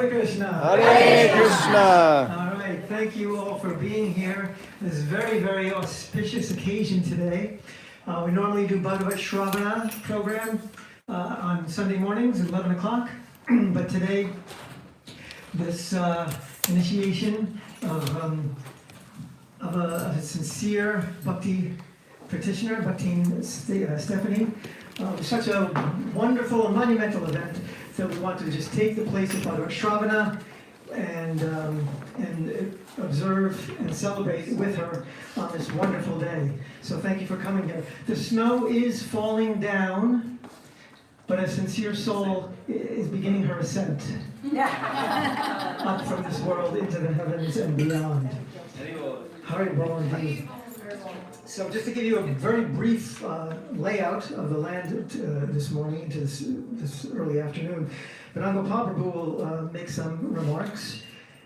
Hare Krishna. Hare Krishna. All right, thank you all for being here. This is a very, very auspicious occasion today. We normally do Bhagavad Shravana program on Sunday mornings at 11 o'clock. But today, this initiation of a sincere bhakti practitioner, Bhakti Stephanie, such a wonderful and monumental event that we want to just take the place of Bhagavad Shravana and observe and celebrate with her on this wonderful day. So thank you for coming here. The snow is falling down, but a sincere soul is beginning her ascent up from this world into the heavens and beyond. Hari Bol indeed. So just to give you a very brief layout of the land this morning into this early afternoon, Madana Gopal Prabhu will make some remarks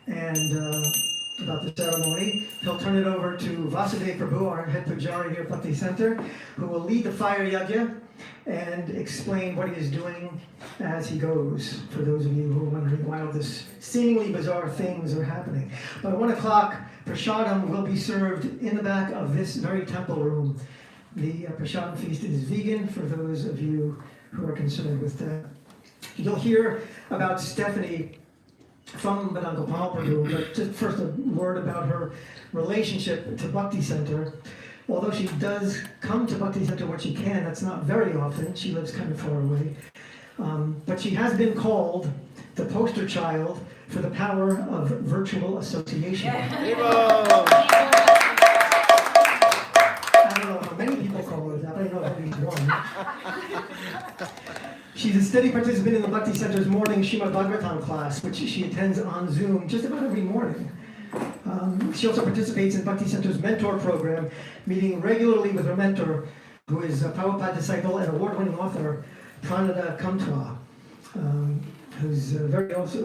about the ceremony. He'll turn it over to Vasudev Prabhu, our head pujari here at Bhakti Center, who will lead the fire yajna and explain what he is doing as he goes, for those of you who are wondering why all this seemingly bizarre things are happening. By 1 o'clock, prasadam will be served in the back of this very temple room. The prasadam feast is vegan for those of you who are concerned with that. You'll hear about Stephanie from Madana Gopal Prabhu, but just first a word about her relationship to Bhakti Center. Although she does come to Bhakti Center when she can, that's not very often. She lives kind of far away. But she has been called the poster child for the power of virtual association. I don't know how many people call her that, but I know at least one. She's a steady participant in the Bhakti Center's morning Srimad Bhagavatam class, which she attends on Zoom just about every morning. She also participates in Bhakti Center's mentor program, meeting regularly with her mentor, who is a Prabhupada disciple and award-winning author, Pranada Kamtwa, who's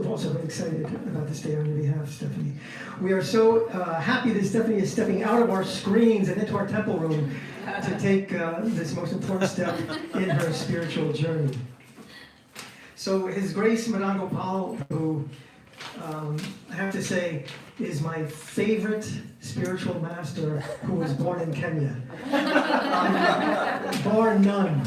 also very excited about this day on your behalf, Stephanie. We are so happy that Stephanie is stepping out of our screens and into our temple room to take this most important step in her spiritual journey. So His Grace Madana Gopal, who I have to say is my favorite spiritual master, who was born in Kenya, bar none.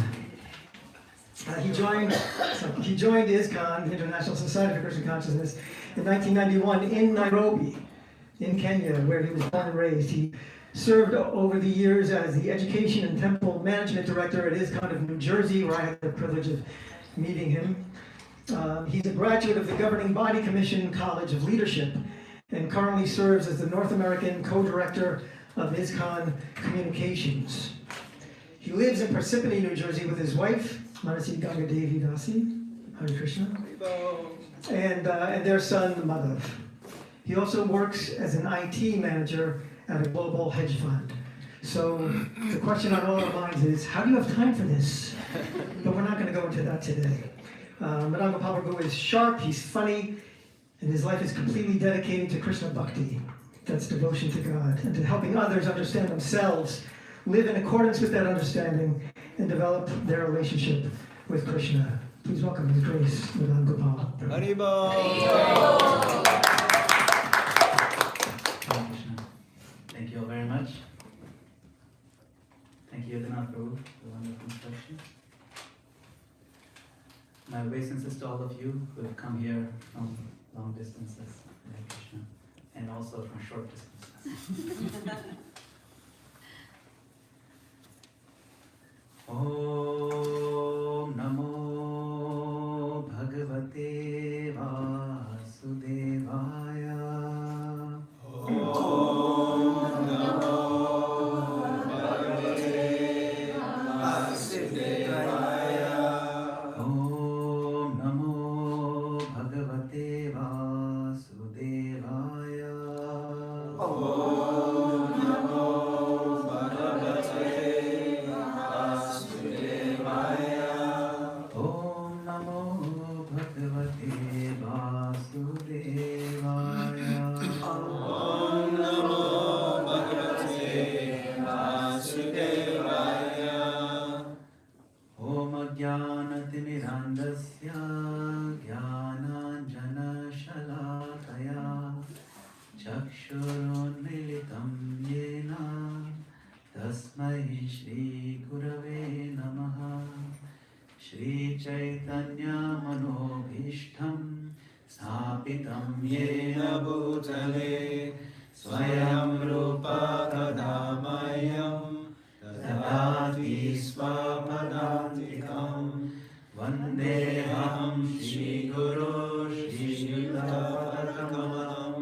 He joined ISKCON, the International Society for Christian Consciousness, in 1991 in Nairobi, in Kenya, where he was born and raised. He served over the years as the Education and Temple Management Director at ISKCON of New Jersey, where I had the privilege of meeting him. He's a graduate of the Governing Body Commission College of Leadership and currently serves as the North American co-director of ISKCON Communications. He lives in Parsippany, New Jersey with his wife, Manasi Ganga Devi Dasi, Hare Krishna, and their son, Madhav. He also works as an IT manager at a global hedge fund. So the question on all our minds is, how do you have time for this? But we're not going to go into that today. Madana Gopal Prabhu is sharp, he's funny, and his life is completely dedicated to Krishna Bhakti. That's devotion to God, and to helping others understand themselves, live in accordance with that understanding, and develop their relationship with Krishna. Please welcome His Grace, Madana Gopal Prabhu. Haribol. Thank you all very much. Thank you, Madana Prabhu, for the wonderful instruction. My obeisances to all of you who have come here from long distances, Hare Krishna, and also from short distances. Om Namo Bhagavate Vasudevaya. ज्ञानाञ्जनशलाकया Yena Bhutale Swayam Rupa Kadamayam Tadati Swapadantikam Vandeham Shri Guru Shri Yudapadakamalam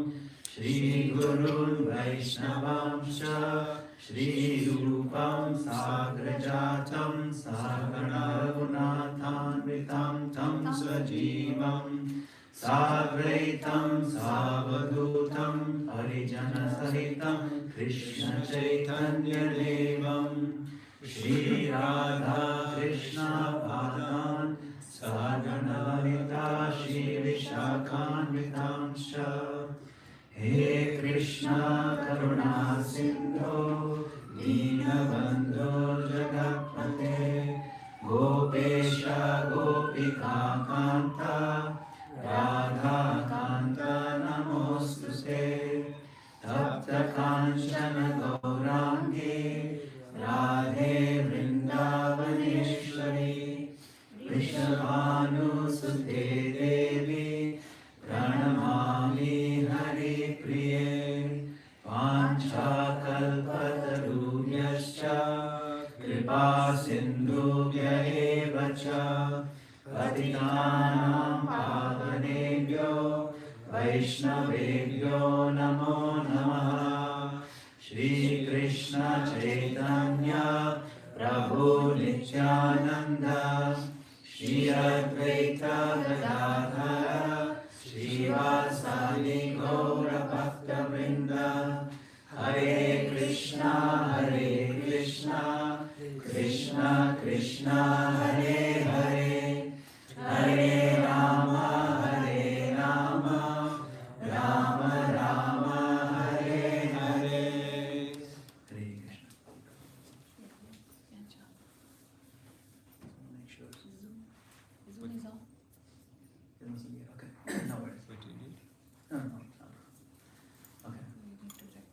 Shri Guru Vaishnavamsha Shri Rupam Sagrajatam Sagana Raghunathanvitam Tam Sajivam Sagraitam Savadutam Harijana Sahitam Krishna Chaitanya Devam Shri Radha Krishna Padan Sagana Lita Shri Vishakhanvitamsha He Krishna Karuna Sindhu Dinabandhu Jagatpate Gopesha Gopika Kanta Radha Kanta Namostute Tapta Kanchana Gaurangi Radhe Vrindavaneshwari Vrishabhanu Sute Devi Pranamami Hari Priye Pancha Kalpatarubhyascha Kripa Sindhubhya eva cha Patitanam Pavanebhyo Vaishnavebhyo Namo Namaha Shri Krishna Chaitanya Prabhu Nityananda Shri Advaita Gadadhara Shivasani Gaura Bhakta Vrinda Hare Krishna Krishna Krishna Hare Hare Hare Rama Rama Rama Hare Hare Hare Krishna. Make sure. Zoom is off. Okay. No worries. What do you need? No. Okay. We need to check.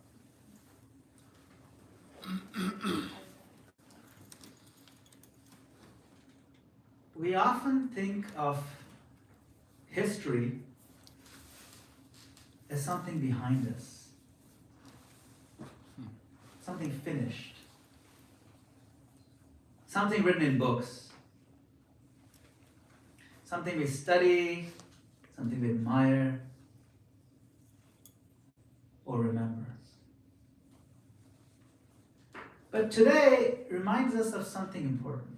We often think of history as something behind us, something finished, something written in books, something we study, something we admire or remember. But today reminds us of something important.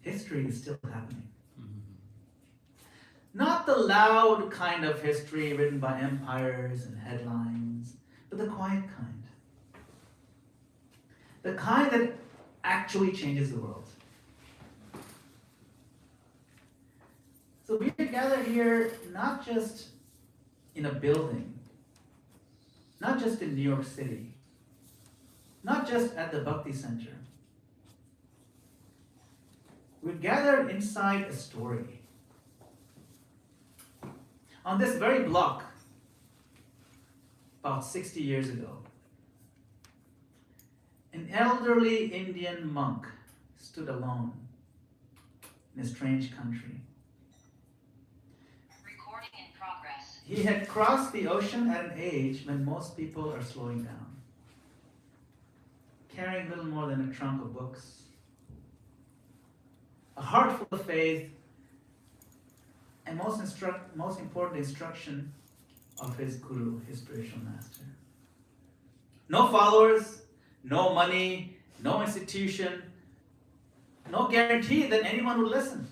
History is still happening. Not the loud kind of history written by empires and headlines, but the quiet kind. The kind that actually changes the world. So we are gathered here not just in a building, not just in New York City, not just at the Bhakti Center. We're gathered inside a story. On this very block, about 60 years ago, an elderly Indian monk stood alone in a strange country. Recording in progress. He had crossed the ocean at an age when most people are slowing down, carrying little more than a trunk of books, a heart full of faith, and most important instruction of his guru, his spiritual master. No followers, no money, no institution, no guarantee that anyone would listen.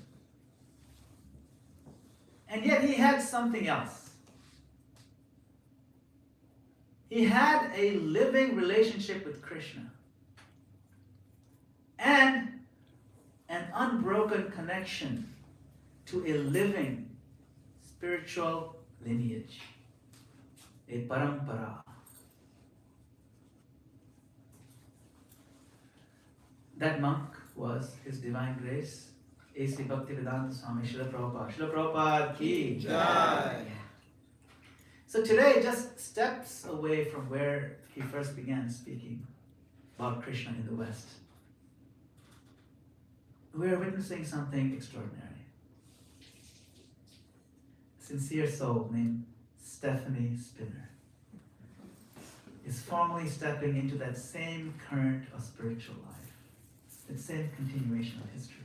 And yet he had something else. He had a living relationship with Krishna and an unbroken connection to a living spiritual lineage, a parampara. That monk was His Divine Grace, A.C. Bhaktivedanta Swami Srila Prabhupada. Srila Prabhupada ki jai. So today, just steps away from where he first began speaking about Krishna in the West, we are witnessing something extraordinary. sincere soul named Stephanie Spinner is formally stepping into that same current of spiritual life, that same continuation of history.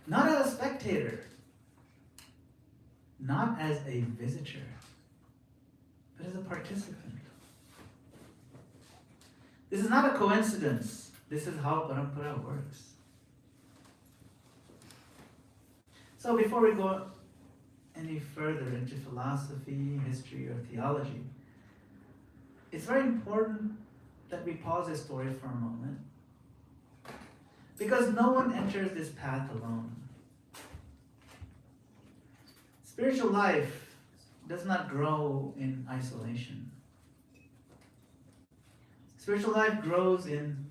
Not as a spectator, not as a visitor, but as a participant. This is not a coincidence. This is how parampara works. So before we go any further into philosophy, history, or theology, it's very important that we pause this story for a moment, because no one enters this path alone. Spiritual life does not grow in isolation. Spiritual life grows in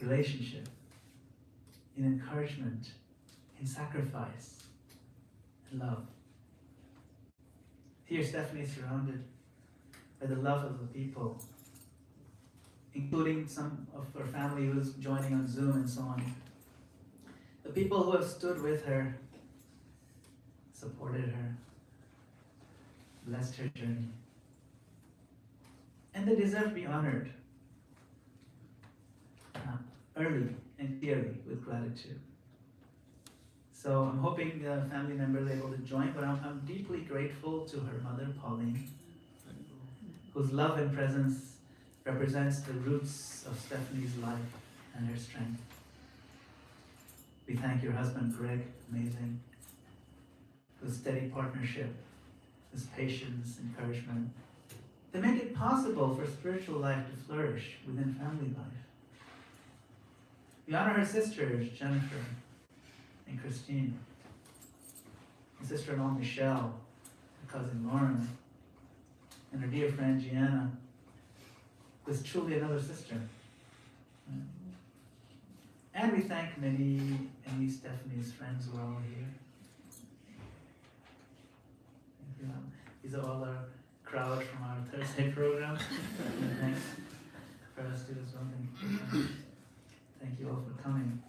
relationship, in encouragement, in sacrifice, and love. Here, Stephanie is surrounded by the love of the people, including some of her family who's joining on Zoom and so on. The people who have stood with her, supported her, blessed her journey. And they deserve to be honored early and clearly with gratitude. So I'm hoping the family members are able to join, but I'm deeply grateful to her mother, Pauline, whose love and presence represents the roots of Stephanie's life and her strength. We thank your husband, Greg, amazing, whose steady partnership, his patience, encouragement, they make it possible for spiritual life to flourish within family life. We honor her sisters, Jennifer and Christine, her sister-in-law, Michelle, her cousin, Lauren, and her dear friend, Gianna, who is truly another sister. And we thank many Stephanie's friends who are all here. These are all our crowd from our Thursday program. And thanks for us too as well. Thank you all for coming.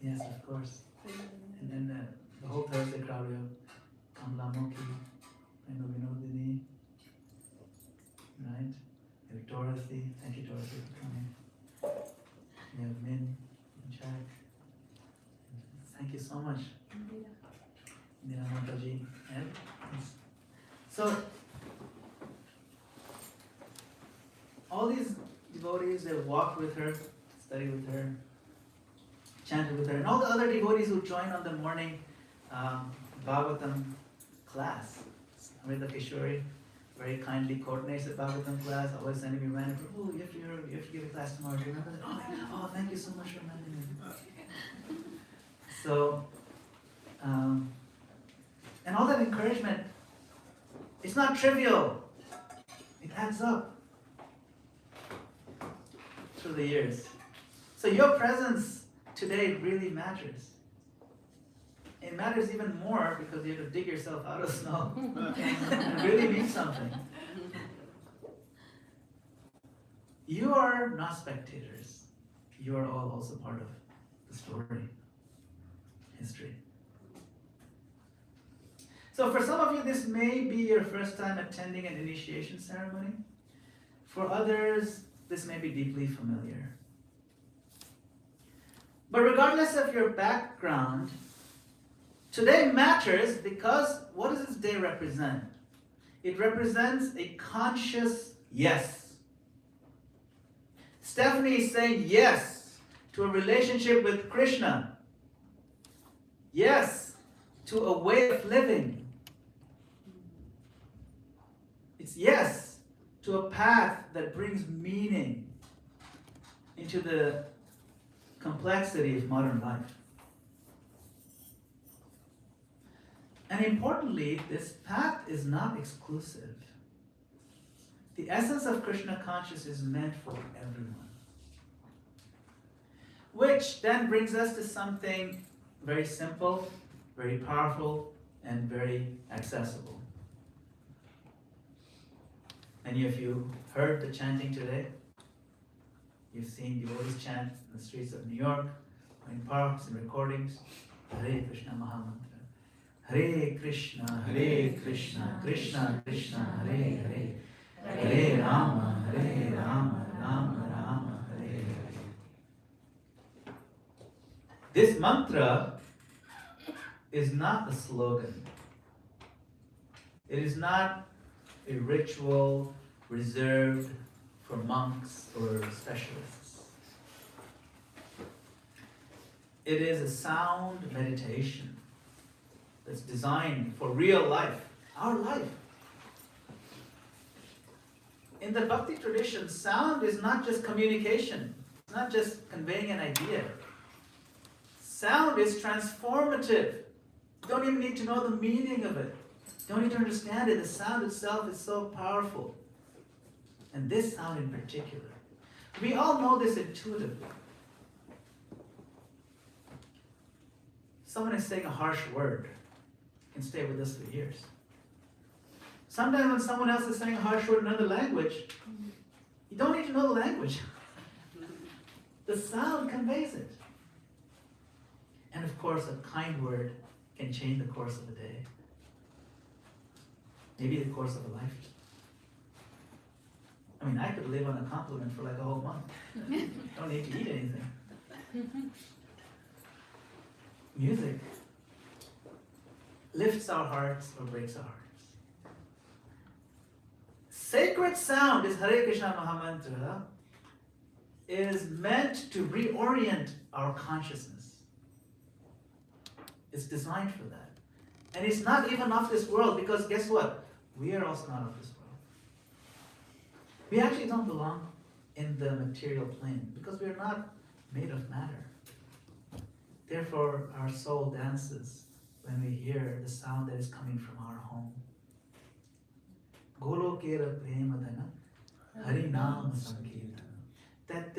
Yes, of course. And then the whole Thursday crowd, we have Kamla Moki, and Vinodini, right? We have Dorothy. Thank you, Dorothy, for coming. We have Min and Jack. Thank you so much. Indira Mataji. And so, all these devotees, they walked with her, studied with her, chanted with her, and all the other devotees who joined on the morning Bhagavatam class. Amrita Kishori very kindly coordinates the Bhagavatam class, always sending me random, oh, you have to give a class tomorrow. Do you remember that? Oh, thank you so much for reminding me. So, and all that encouragement, it's not trivial. It adds up through the years. So your presence today really matters. It matters even more because you have to dig yourself out of snow. It really means something. You are not spectators. You are all also part of the story, history. So for some of you, this may be your first time attending an initiation ceremony. For others, this may be deeply familiar. But regardless of your background, today matters because what does this day represent? It represents a conscious yes. Stephanie is saying yes to a relationship with Krishna. Yes to a way of living. It's yes to a path that brings meaning into the complexity of modern life. And importantly, this path is not exclusive. The essence of Krishna consciousness is meant for everyone. Which then brings us to something very simple, very powerful, and very accessible. Many of you heard the chanting today. You've seen devotees chant in the streets of New York, in parks and recordings, Hare Krishna Mahamantra. Hare Krishna, Krishna Krishna, Hare Hare, Hare Rama, Rama Rama, Hare Hare. This mantra is not a slogan. It is not a ritual reserved for monks or specialists. It is a sound meditation that's designed for real life, our life. In the Bhakti tradition, sound is not just communication, it's not just conveying an idea. Sound is transformative. You don't even need to know the meaning of it. You don't need to understand it. The sound itself is so powerful. And this sound in particular. We all know this intuitively. Someone is saying a harsh word can stay with us for years. Sometimes when someone else is saying a harsh word in another language, you don't need to know the language. The sound conveys it. And of course, a kind word can change the course of a day. Maybe the course of a lifetime. I mean, I could live on a compliment for like a whole month. Don't need to eat anything. Music lifts our hearts or breaks our hearts. Sacred sound is Hare Krishna Mahamantra, is meant to reorient our consciousness. It's designed for that. And it's not even of this world, because guess what? We are also not of this world. We actually don't belong in the material plane because we are not made of matter. Therefore, our soul dances when we hear the sound that is coming from our home. Golokera Premadana Harinam Sankirtana. That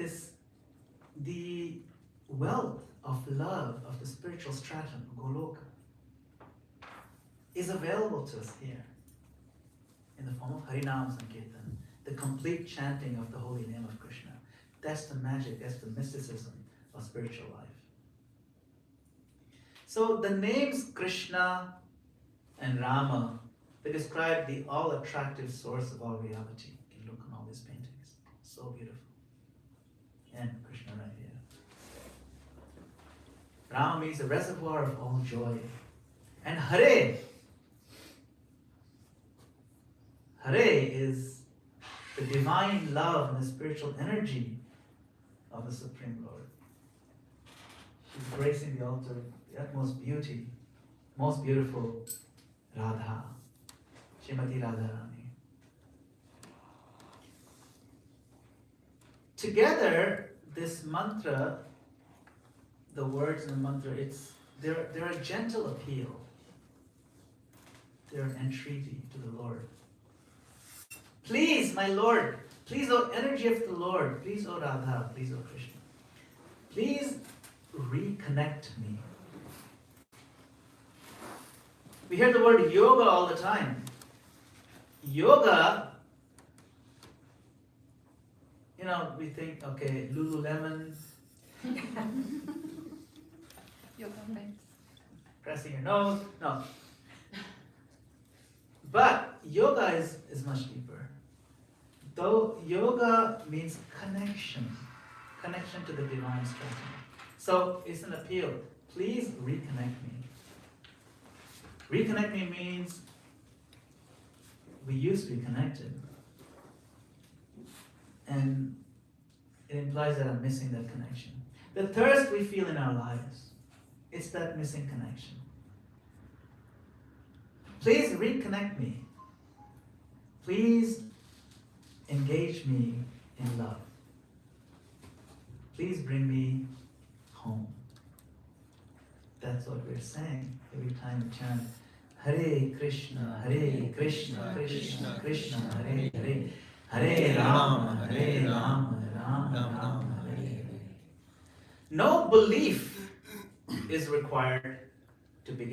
the wealth of love of the spiritual stratum, Goloka, is available to us here in the form of Harinam Sankirtan, the complete chanting of the holy name of Krishna. That's the magic, that's the mysticism of spiritual life. So the names Krishna and Rama, they describe the all-attractive source of all reality. You can look on all these paintings. So beautiful. And Krishna right here. Rama means the reservoir of all joy. And Hare. Hare is the divine love and the spiritual energy of the Supreme Lord. He's gracing the altar of the utmost beauty, most beautiful Radha, Srimati Radharani. Together, this mantra, the words in the mantra, they're a gentle appeal. They're an entreaty to the Lord. Please, my Lord, please, O energy of the Lord, please, O Radha, please, O Krishna, please reconnect me. We hear the word yoga all the time. Yoga, we think, okay, Lululemon, Yoga pants. pressing your nose. No. But yoga is much deeper. Though yoga means connection to the divine stratum. So it's an appeal. Please reconnect me. Reconnect me means we used to be connected. And it implies that I'm missing that connection. The thirst we feel in our lives, it's that missing connection. Please reconnect me. Please engage me in love. Please bring me home. That's what we're saying every time we chant Hare Krishna, Krishna Krishna, Hare Hare, Hare Rama, Rama Rama, Hare Hare. No belief is required to begin.